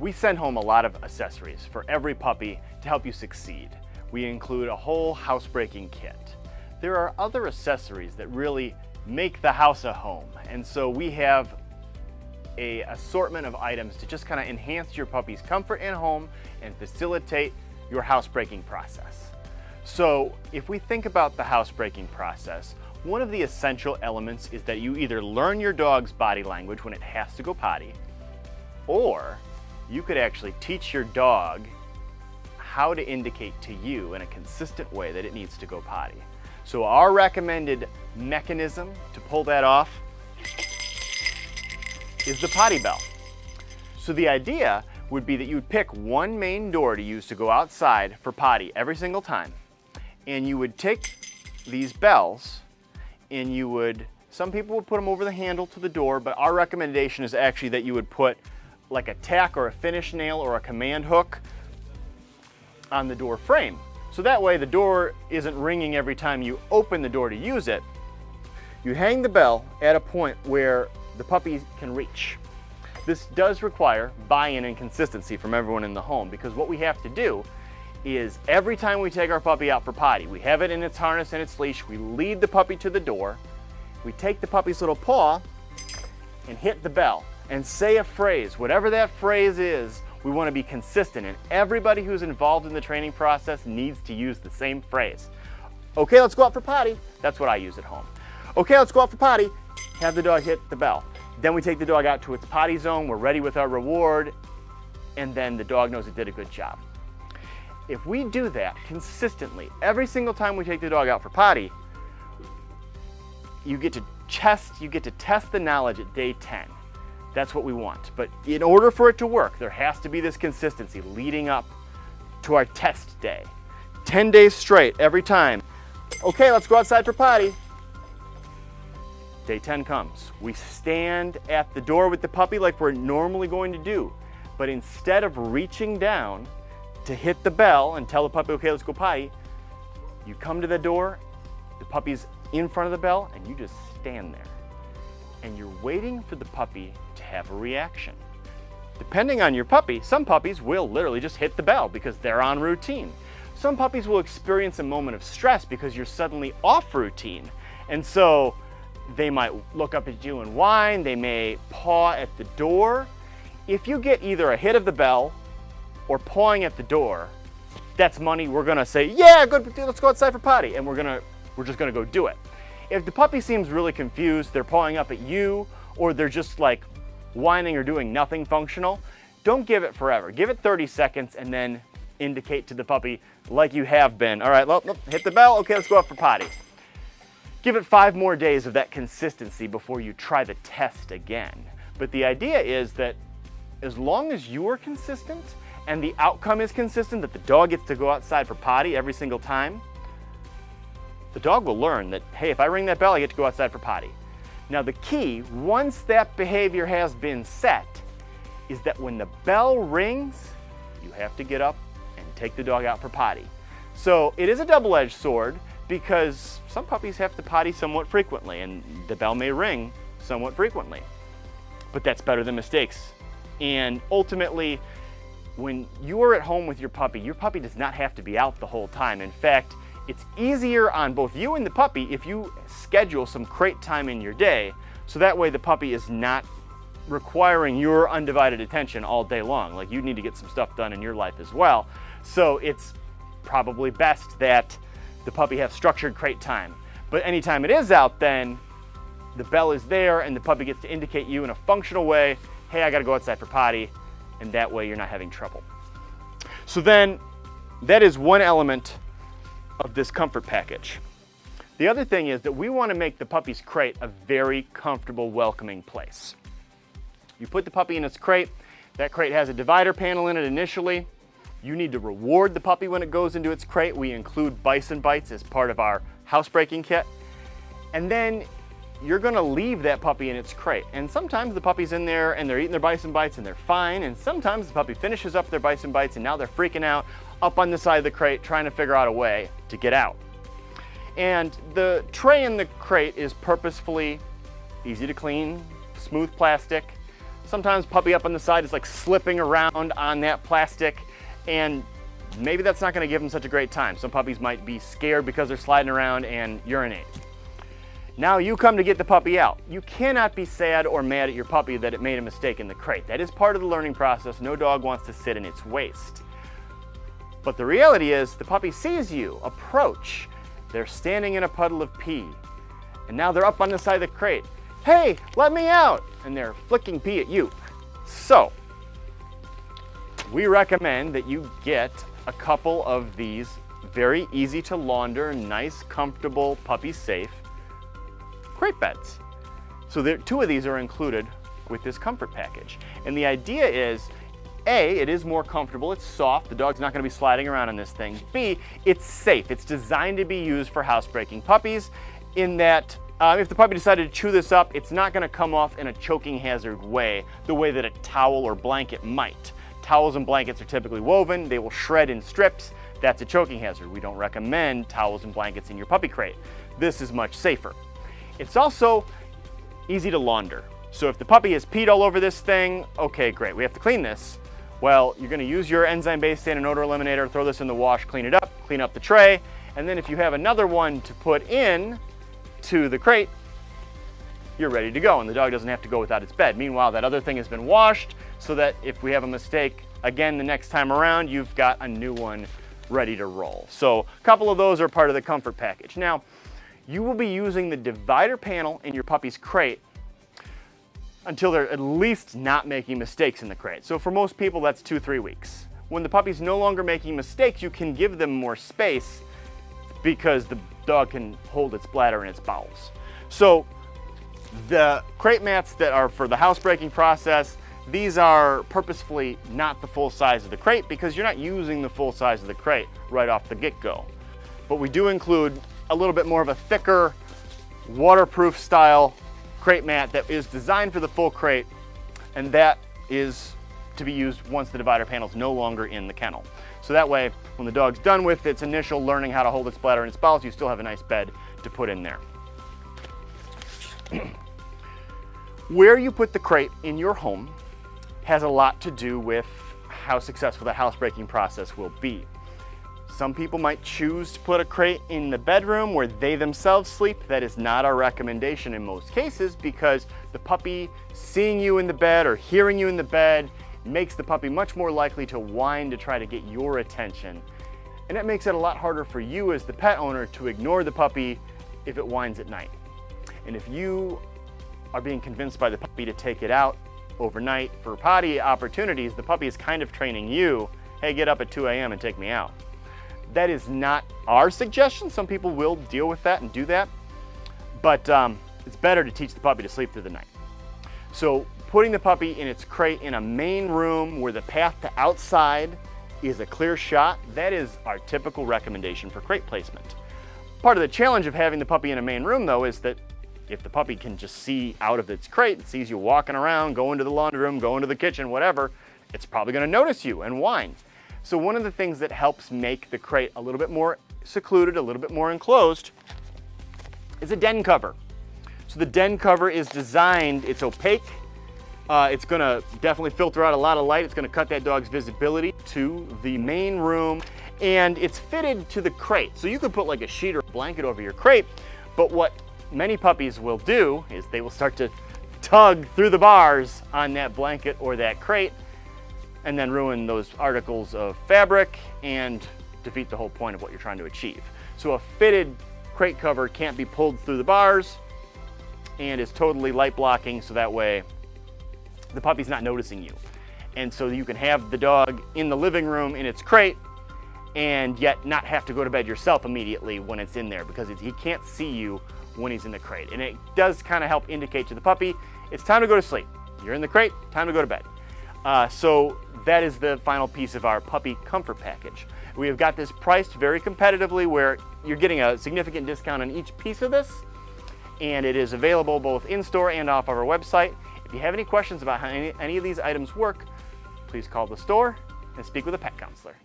We send home a lot of accessories for every puppy to help you succeed. We include a whole housebreaking kit. There are other accessories that really make the house a home, and so we have an assortment of items to just kind of enhance your puppy's comfort and home and facilitate your housebreaking process. So if we think about the housebreaking process, one of the essential elements is that you either learn your dog's body language when it has to go potty, or you could actually teach your dog how to indicate to you in a consistent way that it needs to go potty. So our recommended mechanism to pull that off is the potty bell. So the idea would be that you would pick one main door to use to go outside for potty every single time. And you would take these bells and you would, some people would put them over the handle to the door, but our recommendation is actually that you would put like a tack or a finish nail or a command hook on the door frame. So that way the door isn't ringing every time you open the door to use it. You hang the bell at a point where the puppy can reach. This does require buy-in and consistency from everyone in the home, because what we have to do is every time we take our puppy out for potty, we have it in its harness and its leash, we lead the puppy to the door, we take the puppy's little paw and hit the bell and say a phrase. Whatever that phrase is, we want to be consistent, and everybody who's involved in the training process needs to use the same phrase. Okay, let's go out for potty. That's what I use at home. Okay, let's go out for potty. Have the dog hit the bell. Then we take the dog out to its potty zone. We're ready with our reward, and then the dog knows it did a good job. If we do that consistently, every single time we take the dog out for potty, you get to test the knowledge at day 10. That's what we want. But in order for it to work, there has to be this consistency leading up to our test day. 10 days straight, every time. Okay, let's go outside for potty. Day 10 comes. We stand at the door with the puppy like we're normally going to do. But instead of reaching down to hit the bell and tell the puppy, okay, let's go potty, you come to the door, the puppy's in front of the bell, and you just stand there. And you're waiting for the puppy to have a reaction. Depending on your puppy, some puppies will literally just hit the bell because they're on routine. Some puppies will experience a moment of stress because you're suddenly off routine. And so they might look up at you and whine, they may paw at the door. If you get either a hit of the bell or pawing at the door, that's money. We're gonna say, yeah, good, let's go outside for potty, and we're just gonna go do it. If the puppy seems really confused, they're pawing up at you, or they're just like whining or doing nothing functional, don't give it forever. Give it 30 seconds and then indicate to the puppy like you have been. All right, well, hit the bell, okay, let's go out for potty. Give it 5 more days of that consistency before you try the test again. But the idea is that as long as you are consistent and the outcome is consistent, that the dog gets to go outside for potty every single time, the dog will learn that, hey, if I ring that bell, I get to go outside for potty. Now the key, once that behavior has been set, is that when the bell rings, you have to get up and take the dog out for potty. So it is a double-edged sword, because some puppies have to potty somewhat frequently, and the bell may ring somewhat frequently. But that's better than mistakes. And ultimately, when you are at home with your puppy does not have to be out the whole time. In fact, it's easier on both you and the puppy if you schedule some crate time in your day, so that way the puppy is not requiring your undivided attention all day long. Like, you need to get some stuff done in your life as well. So it's probably best that the puppy have structured crate time. But anytime it is out, then the bell is there and the puppy gets to indicate you in a functional way, hey, I gotta go outside for potty, and that way you're not having trouble. So then, that is one element of this comfort package. The other thing is that we want to make the puppy's crate a very comfortable, welcoming place. You put the puppy in its crate. That crate has a divider panel in it initially. You need to reward the puppy when it goes into its crate. We include bison bites as part of our housebreaking kit. And then you're gonna leave that puppy in its crate. And sometimes the puppy's in there and they're eating their bison bites and they're fine. And sometimes the puppy finishes up their bison bites and now they're freaking out up on the side of the crate trying to figure out a way to get out. And the tray in the crate is purposefully easy to clean, smooth plastic, sometimes puppy up on the side is like slipping around on that plastic, and maybe that's not going to give them such a great time. Some puppies might be scared because they're sliding around and urinate. Now you come to get the puppy out. You cannot be sad or mad at your puppy that it made a mistake in the crate. That is part of the learning process. No dog wants to sit in its waste. But the reality is the puppy sees you approach. They're standing in a puddle of pee, and now they're up on the side of the crate. Hey, let me out! And they're flicking pee at you. So, we recommend that you get a couple of these very easy to launder, nice, comfortable, puppy safe crate beds. So two of these are included with this comfort package. And the idea is, A, it is more comfortable, it's soft, the dog's not gonna be sliding around on this thing. B, it's safe, it's designed to be used for housebreaking puppies in that if the puppy decided to chew this up, it's not gonna come off in a choking hazard way, the way that a towel or blanket might. Towels and blankets are typically woven, they will shred in strips. That's a choking hazard. We don't recommend towels and blankets in your puppy crate. This is much safer. It's also easy to launder. So if the puppy has peed all over this thing, okay, great, we have to clean this. Well, you're gonna use your enzyme-based stain and odor eliminator, throw this in the wash, clean it up, clean up the tray, and then if you have another one to put in to the crate, you're ready to go, and the dog doesn't have to go without its bed. Meanwhile, that other thing has been washed so that if we have a mistake again the next time around, you've got a new one ready to roll. So a couple of those are part of the comfort package. Now, you will be using the divider panel in your puppy's crate until they're at least not making mistakes in the crate. So for most people, that's 2-3 weeks. When the puppy's no longer making mistakes, you can give them more space because the dog can hold its bladder in its bowels. So the crate mats that are for the housebreaking process, these are purposefully not the full size of the crate because you're not using the full size of the crate right off the get-go. But we do include a little bit more of a thicker, waterproof style crate mat that is designed for the full crate, and that is to be used once the divider panel is no longer in the kennel. So that way, when the dog's done with its initial learning how to hold its bladder in its bowels, you still have a nice bed to put in there. Where you put the crate in your home has a lot to do with how successful the housebreaking process will be. Some people might choose to put a crate in the bedroom where they themselves sleep. That is not our recommendation in most cases because the puppy seeing you in the bed or hearing you in the bed makes the puppy much more likely to whine to try to get your attention. And that makes it a lot harder for you as the pet owner to ignore the puppy if it whines at night. And if you are being convinced by the puppy to take it out overnight for potty opportunities, the puppy is kind of training you, hey, get up at 2 a.m. and take me out. That is not our suggestion. Some people will deal with that and do that, but it's better to teach the puppy to sleep through the night. So putting the puppy in its crate in a main room where the path to outside is a clear shot, that is our typical recommendation for crate placement. Part of the challenge of having the puppy in a main room though is that if the puppy can just see out of its crate, it sees you walking around, going to the laundry room, going to the kitchen, whatever, it's probably gonna notice you and whine. So one of the things that helps make the crate a little bit more secluded, a little bit more enclosed, is a den cover. So the den cover is designed, it's opaque, it's gonna definitely filter out a lot of light, it's gonna cut that dog's visibility to the main room, and it's fitted to the crate. So you could put like a sheet or a blanket over your crate, but what many puppies will do is they will start to tug through the bars on that blanket or that crate, and then ruin those articles of fabric and defeat the whole point of what you're trying to achieve. So a fitted crate cover can't be pulled through the bars and is totally light blocking, so that way the puppy's not noticing you. And so you can have the dog in the living room in its crate and yet not have to go to bed yourself immediately when it's in there because he can't see you when he's in the crate. And it does kind of help indicate to the puppy, it's time to go to sleep. You're in the crate, time to go to bed. So that is the final piece of our puppy comfort package. We have got this priced very competitively where you're getting a significant discount on each piece of this, and it is available both in-store and off of our website. If you have any questions about how any of these items work, please call the store and speak with a pet counselor.